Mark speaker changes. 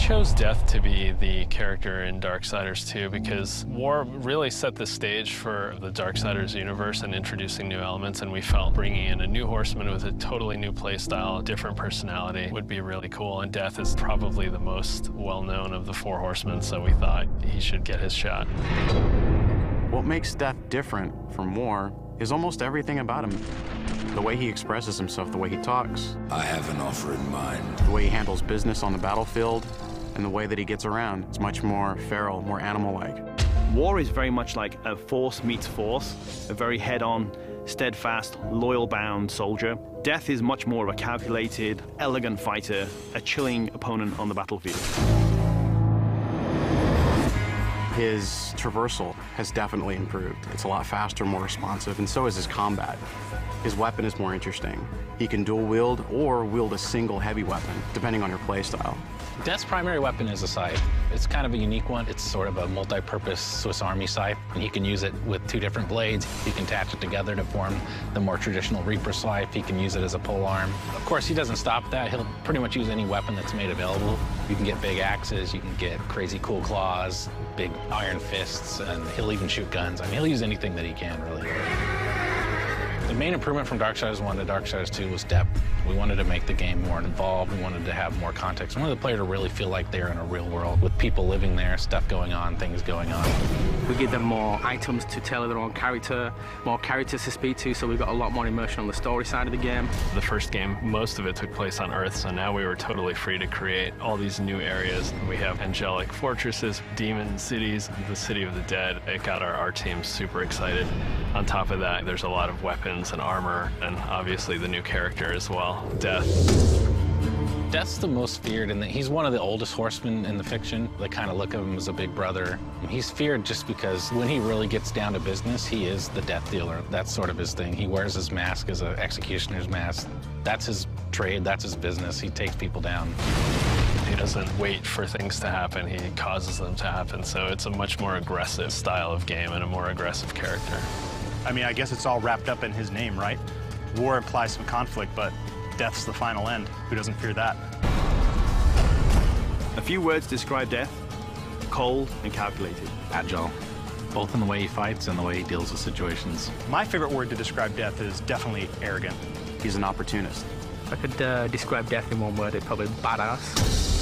Speaker 1: chose Death to be the character in Darksiders 2 because War really set the stage for the Darksiders universe and introducing new elements, and we felt bringing in a new horseman with a totally new playstyle, different personality would be really cool, and Death is probably the most well-known of the four horsemen, so we thought he should get his shot.
Speaker 2: What makes Death different from War is almost everything about him. The way he expresses himself, the way he talks.
Speaker 3: I have an offer in mind.
Speaker 2: The way he handles business on the battlefield, and the way that he gets around. It's much more feral, more animal-like.
Speaker 4: War is very much like a force meets force, a very head-on, steadfast, loyal-bound soldier. Death is much more of a calculated, elegant fighter, a chilling opponent on the battlefield.
Speaker 2: His traversal has definitely improved. It's a lot faster, more responsive, and so is his combat. His weapon is more interesting. He can dual wield or wield a single heavy weapon, depending on your playstyle.
Speaker 5: Death's primary weapon is a scythe. It's kind of a unique one. It's sort of a multi-purpose Swiss Army scythe, and he can use it with two different blades. He can attach it together to form the more traditional Reaper scythe. He can use it as a polearm. Of course, he doesn't stop that. He'll pretty much use any weapon that's made available. You can get big axes, you can get crazy cool claws, big iron fists, and he'll even shoot guns. I mean, he'll use anything that he can, really. The main improvement from Darksiders 1 to Darksiders 2 was depth. We wanted to make the game more involved. We wanted to have more context. We wanted the player to really feel like they're in a real world with people living there, stuff going on, things going on.
Speaker 6: We give them more items to tailor their own character, more characters to speak to, so we've got a lot more immersion on the story side of the game.
Speaker 1: The first game, most of it took place on Earth, so now we were totally free to create all these new areas. We have angelic fortresses, demon cities, the city of the dead. It got our team super excited. On top of that, there's a lot of weapons and armor, and obviously the new character as well, Death.
Speaker 5: Death's the most feared, and he's one of the oldest horsemen in the fiction. They kind of look at him as a big brother. He's feared just because when he really gets down to business, he is the death dealer. That's sort of his thing. He wears his mask as an executioner's mask. That's his trade, that's his business. He takes people down.
Speaker 1: He doesn't wait for things to happen, he causes them to happen. So it's a much more aggressive style of game and a more aggressive character.
Speaker 7: I mean, I guess it's all wrapped up in his name, right? War implies some conflict, but death's the final end. Who doesn't fear that?
Speaker 4: A few words describe Death: cold and calculated.
Speaker 5: Agile, both in the way he fights and the way he deals with situations.
Speaker 7: My favorite word to describe Death is definitely arrogant.
Speaker 2: He's an opportunist.
Speaker 6: If I could describe Death in one word, it's probably badass.